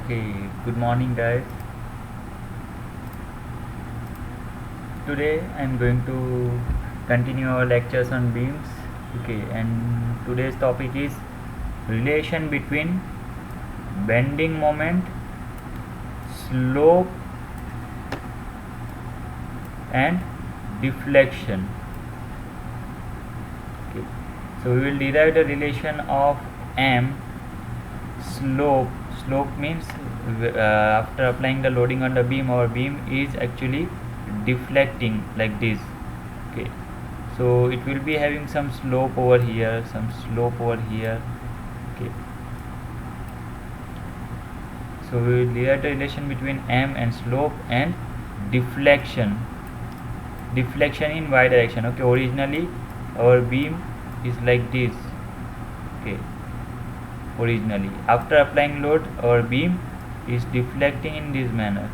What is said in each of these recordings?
Okay, good morning, guys. Today I'm going to continue our lectures on beams. Okay, and today's topic is relation between bending moment, slope, and deflection. Okay, so we will derive the relation of M. Slope means after applying the loading on the beam, our beam is actually deflecting like this. Okay, so it will be having some slope over here, some slope over here. Okay, so we will derive the relation between M and slope and deflection in y direction. Okay, originally our beam is like this. Okay, originally after applying load our beam is deflecting in this manner.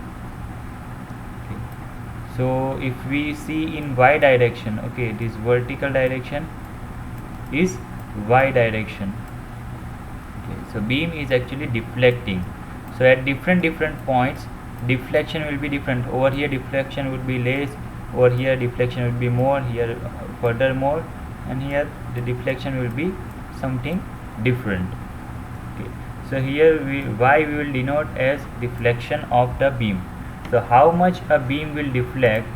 Okay, so if we see in y direction, okay, this vertical direction is y direction. Okay, so beam is actually deflecting, so at different points deflection will be different. Over here deflection would be less, over here deflection will be more, here further more, and here the deflection will be something different. Okay, so here why we will denote as deflection of the beam. So how much a beam will deflect,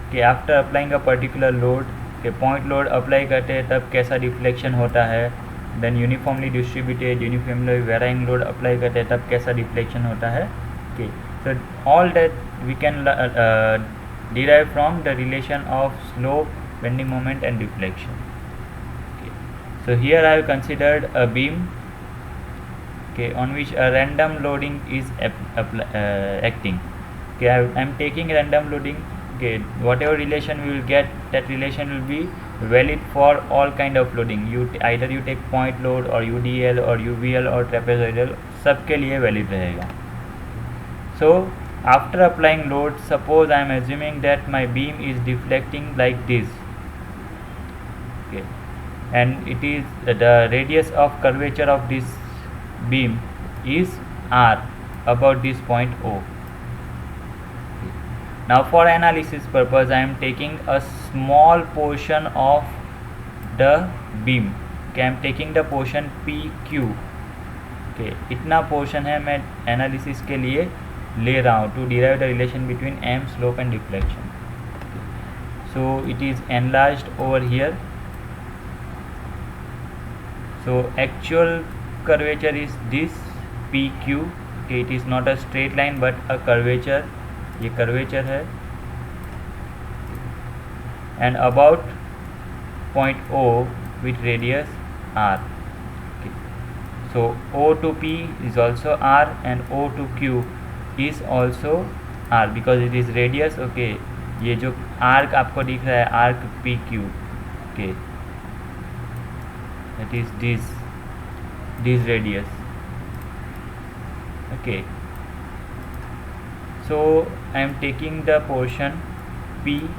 okay, after applying a particular load. Okay, point load apply करते हैं तब कैसा deflection होता है, then uniformly distributed uniformly varying load apply करते हैं तब कैसा डिफ्लेक्शन होता है. Okay, so all that we can derive from the relation of slope, bending moment and deflection. Okay, so here I have considered a beam, okay, on which a random loading is acting. Okay, I am taking random loading. Okay, whatever relation we will get, that relation will be valid for all kind of loading. Either you take point load or UDL or UVL or trapezoidal, सबके लिए valid रहेगा. So after applying load, suppose I am assuming that my beam is deflecting like this. Okay, and it is the radius of curvature of this beam is R about this point O. Now for analysis purpose I am taking a small portion of the beam. Okay, I am taking the portion PQ. Okay, इतना portion है मैं analysis के लिए ले रहा हूँ to derive the relation between M, slope and deflection. So it is enlarged over here. So actual curvature is this PQ. Okay, it is not a straight line but a curvature. ये curvature है, and about point O with radius R. Okay, so O to P is also R and O to Q is also R because it is radius. Okay, ये जो arc आपको दिख रहा है arc PQ. Okay, that is this radius. Okay, so I am taking the portion PQ.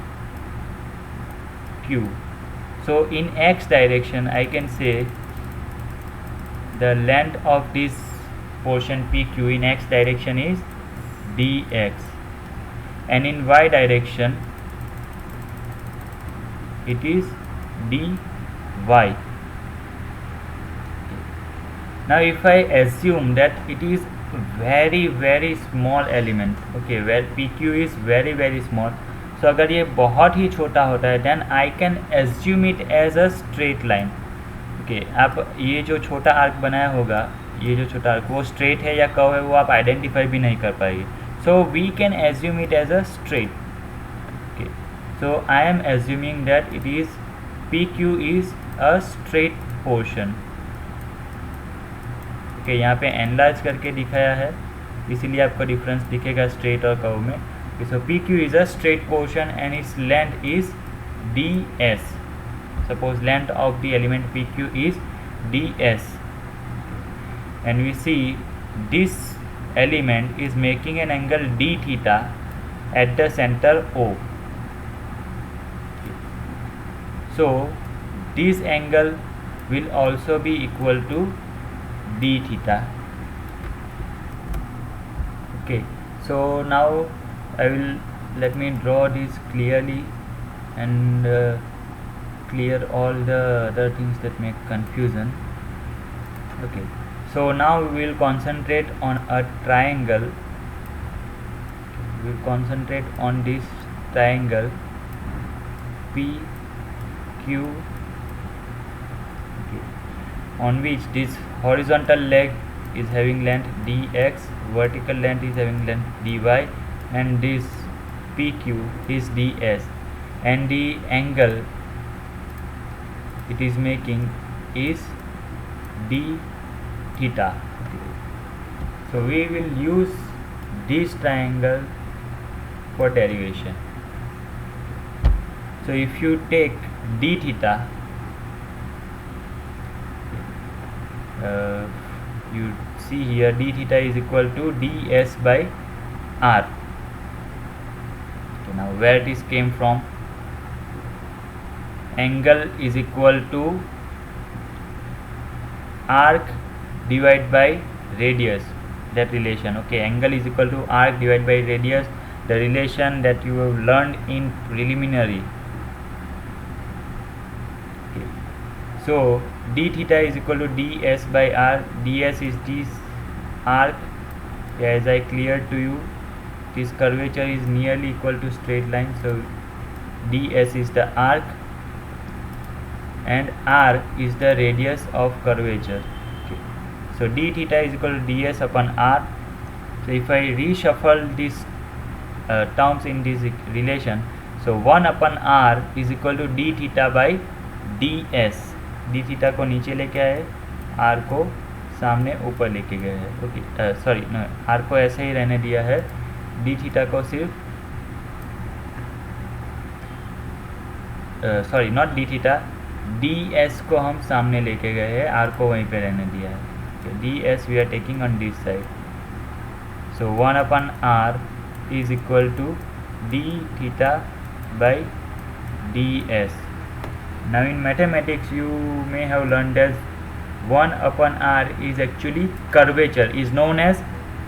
So in x direction I can say the length of this portion PQ in x direction is dx, and in y direction it is dy. Now if I assume that it is very small element, okay, where PQ is very small, so अगर ये बहुत ही छोटा होता है then I can assume it as a straight line. Okay, आप ये जो छोटा आर्क बनाया होगा, ये जो छोटा आर्क वो स्ट्रेट है या कर्व है वो आप आइडेंटिफाई भी नहीं कर पाएंगे. So we can assume it as a straight. Okay, so I am assuming that it is PQ is a straight portion. Okay, यहाँ पे एनलार्ज करके दिखाया है इसीलिए आपको डिफरेंस दिखेगा स्ट्रेट और कर्व में. So PQ is a straight portion and its length is ds. Suppose length of the element PQ is ds, and we see this element is making an angle d theta at the center O. So this angle will also be equal to d theta. Okay, so now I will let me draw this clearly and clear all the other things that make confusion. Okay, so now we will concentrate on a triangle. We will concentrate on this triangle PQ, okay, on which this horizontal leg is having length dx, vertical length is having length dy, and this PQ is ds, and the angle it is making is d theta. Okay. So we will use this triangle for derivation. So if you take d theta, you see here d theta is equal to ds by r. Okay, now where this came from? Angle is equal to arc divided by radius, that relation. Okay, angle is equal to arc divided by radius, the relation that you have learned in preliminary. Okay, so d theta is equal to ds by r. Ds is this arc. As I cleared to you, this curvature is nearly equal to straight line, so ds is the arc and r is the radius of curvature. Okay, so d theta is equal to ds upon r. So if I reshuffle these terms in this relation, so 1 upon r is equal to d theta by ds. d theta को नीचे लेके आए, r को सामने ऊपर लेके गए हैं. ओके, सॉरी r को ऐसे ही रहने दिया है, d थीटा को सिर्फ sorry not d theta, ds को हम सामने लेके गए हैं, r को वहीं पे रहने दिया है. ds we are taking on this side. So 1 upon r is equal to d theta by ds. Now in mathematics you may have learned as 1 upon r is actually curvature, is known as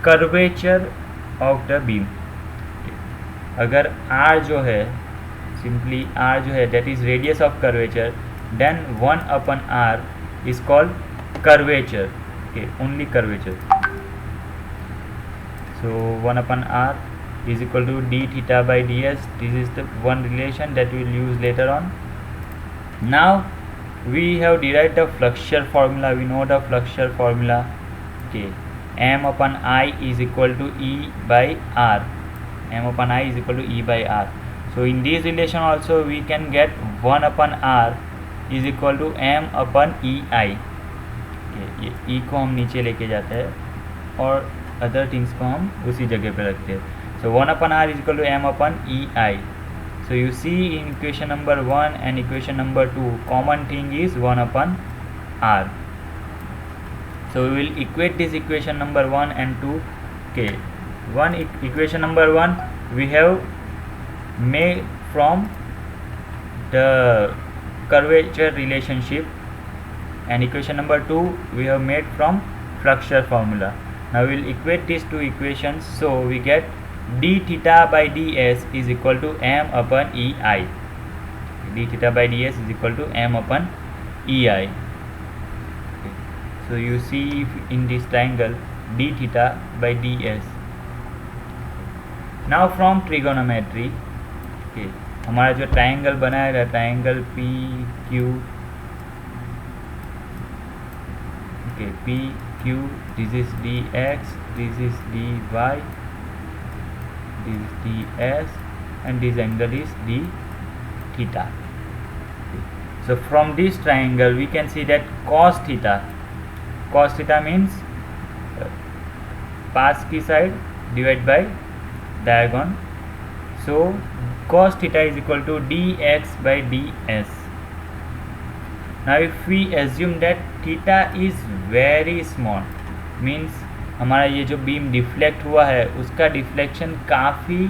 curvature of the beam. Okay. अगर r जो है simply r जो है that is radius of curvature, then 1 upon r is called curvature. Okay, only curvature. So 1 upon r is equal to d theta by ds. This is the one relation that we will use later on. Now we have derived the Fluxier formula. We know the Fluxier formula. Okay, m upon I is equal to E by R. M upon I is equal to E by R. So in this relation also we can get 1 upon R is equal to m upon EI. Okay, ये E को हम नीचे लेके जाते हैं और other things को हम उसी जगह पे रखते हैं. So 1 upon R is equal to m upon EI. So you see in equation number 1 and equation number 2, common thing is 1 upon R. So we will equate this equation number 1 and 2. Okay, equation number 1 we have made from the curvature relationship, and equation number 2 we have made from Fluxier formula. Now we will equate these two equations, so we get d theta by ds is equal to m upon EI. d theta by ds is equal to m upon EI. Okay. So you see in this triangle d theta by ds. Now from trigonometry, okay, हमारा जो triangle बनाएगा, triangle P Q, okay, p q, this is dx, this is dy, this is ds, and this angle is d theta. Okay. So from this triangle we can see that cos theta means पास की side divided by diagonal. So cos theta is equal to dx by ds. Now if we assume that theta is very small, means हमारा ये जो beam deflect हुआ है उसका deflection काफ़ी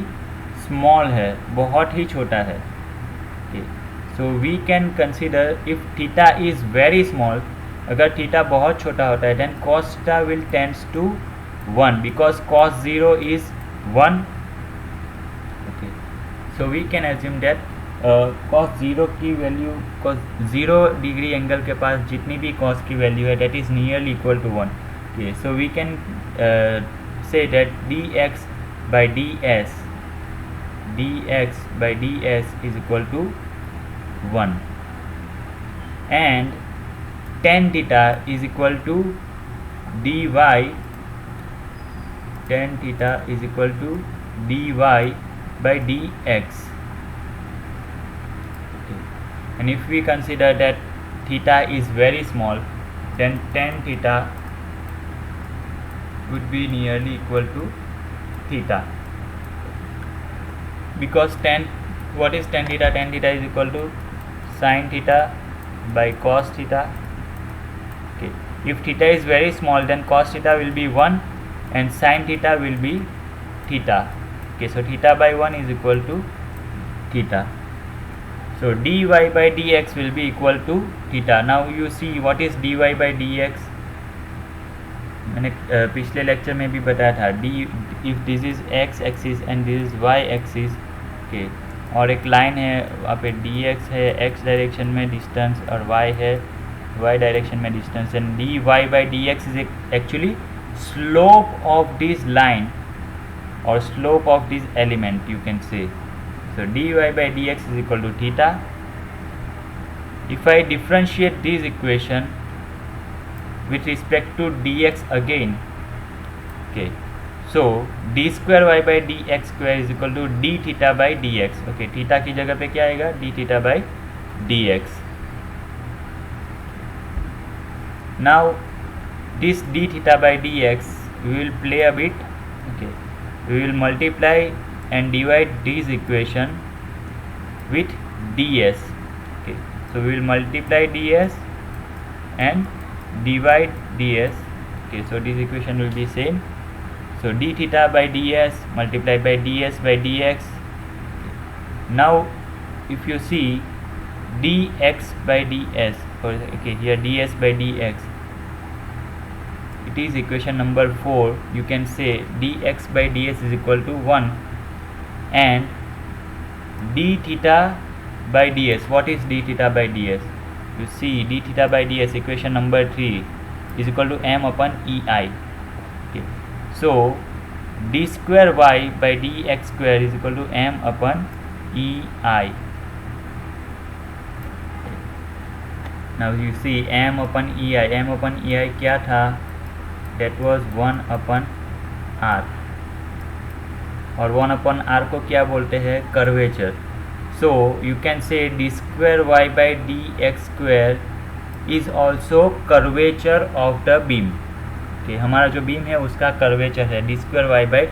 small है, बहुत ही छोटा है. So we can consider if theta is very small, अगर थीटा बहुत छोटा होता है then cos theta will tends to 1 because cos 0 is 1. Okay, so we can assume that cos 0 की वैल्यू cos 0 डिग्री एंगल के पास जितनी भी cos की वैल्यू है that is nearly equal to 1. Okay, so we can say that dx by ds is equal to 1 and tan theta is equal to dy by dx. Okay. And if we consider that theta is very small, then tan theta would be nearly equal to theta, because what is tan theta? Tan theta is equal to sin theta by cos theta. Okay, if theta is very small, then cos theta will be 1 and sin theta will be theta. Okay, so theta by 1 is equal to theta. So dy by dx will be equal to theta. Now you see what is dy by dx. मैंने पिछले lecture में भी बताया था, D if this is X axis and this is Y axis. Okay, और एक line है वहाँ पे डी एक्स है एक्स डायरेक्शन में डिस्टेंस और वाई है वाई डायरेक्शन में distance, and D Y by D X is actually slope of this line or slope of this element, you can say. So dy by dx is equal to theta. If I differentiate this equation with respect to dx again, okay, so d square y by dx square is equal to d theta by dx. Okay, theta की जगह पे क्या आएगा? d theta by dx. Now this d theta by dx we will play a bit. Okay, we will multiply and divide this equation with ds. Okay, so we will multiply ds and divide ds. Okay, so this equation will be same. So d theta by ds multiplied by ds by dx. Now if you see dx by ds, okay, here ds by dx, it is equation number 4. You can say dx by ds is equal to 1 and d theta by ds. What is d theta by ds? You see d theta by ds, equation number 3, is equal to m upon ei. Okay, so d square y by dx square is equal to m upon ei. Now you see m upon ei, m upon ei क्या था? That was 1 upon r, और 1 upon r को क्या बोलते हैं? Curvature. So you can say d square y by dx square is also curvature of the beam. Okay, हमारा जो beam है उसका कर्वेचर है d square y by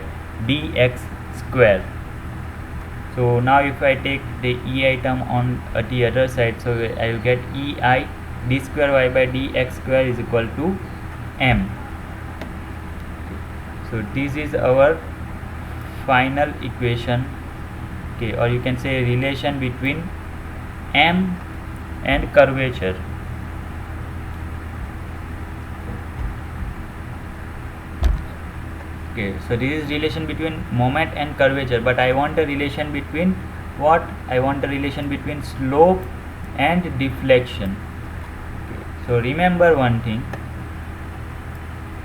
dx square. So now if I take the ei term on the other side, so I will get ei d square y by dx square is equal to m. So this is our final equation. Okay, or you can say relation between m and curvature. Okay, so this is relation between moment and curvature, but I want a relation between what? I want a relation between slope and deflection. Okay, so remember one thing,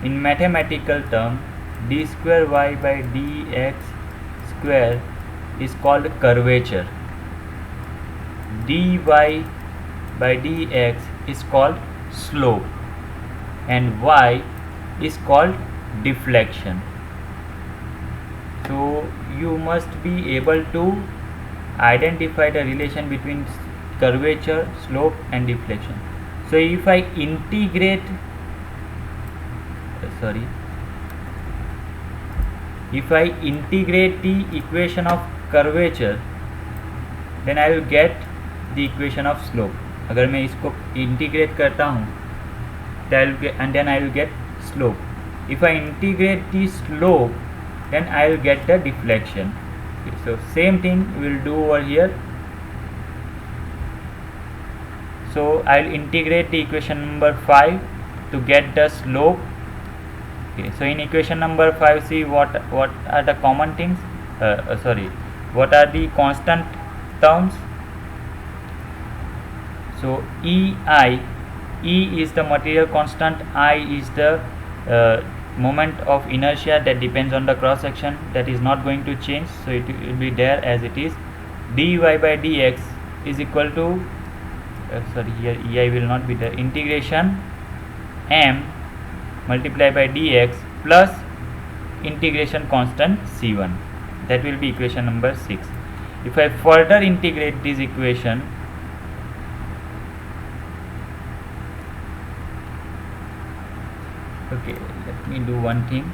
in mathematical term, d square y by dx square is called curvature, dy by dx is called slope, and y is called deflection. So you must be able to identify the relation between curvature, slope and deflection. So if I integrate if I integrate the equation of curvature, then I will get the equation of slope. अगर मैं इसको integrate करता हूँ and then I will get slope. If I integrate the slope, then I will get the deflection. Okay, so same thing we will do over here. So I will integrate the equation number 5 to get the slope, Okay, so in equation number 5, see what are the common things, what are the constant terms. So E is the material constant, I is the moment of inertia that depends on the cross section, that is not going to change, so it will be there as it is. Dy by dx is equal to here Ei will not be there, integration m multiplied by dx plus integration constant c1, that will be equation number 6. If I further integrate this equation, okay let me do one thing,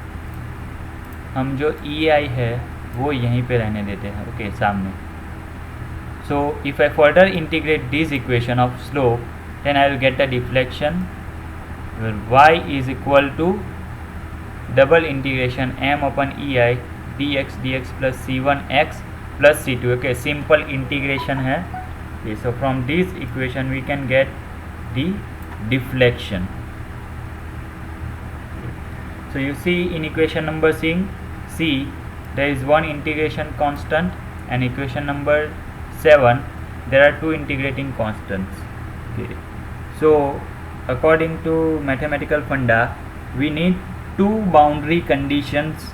हम जो ई आई है वो यहीं पे रहने देते हैं, okay सामने. So if I further integrate this equation of slope, then I will get the deflection y is equal to double integration m upon E I dx plus c1x plus c2. Okay, simple integration है. So from this equation we can get the deflection. So you see in equation number C, there is one integration constant, and equation number 7 there are two integrating constants. Okay. So according to mathematical funda, we need two boundary conditions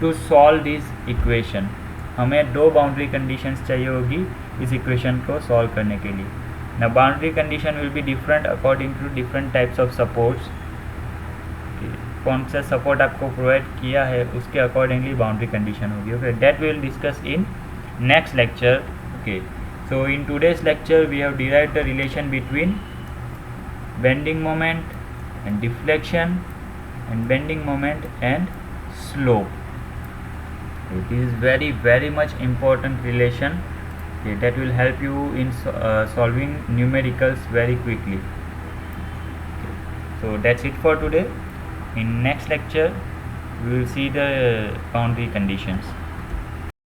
to solve this equation. हमें दो boundary conditions चाहिए होगी इस equation को solve करने के लिए. Now boundary condition will be different according to different types of supports. कौन सा सपोर्ट आपको प्रोवाइड किया है उसके अकॉर्डिंगली बाउंड्री कंडीशन होगी. Okay, that we will discuss in next lecture. Okay, so in today's lecture we have derived the relation between bending moment and deflection and bending moment and slope. This is very very much important relation that will help you in solving numericals very quickly. So that's it for today. In next lecture we will see the boundary conditions.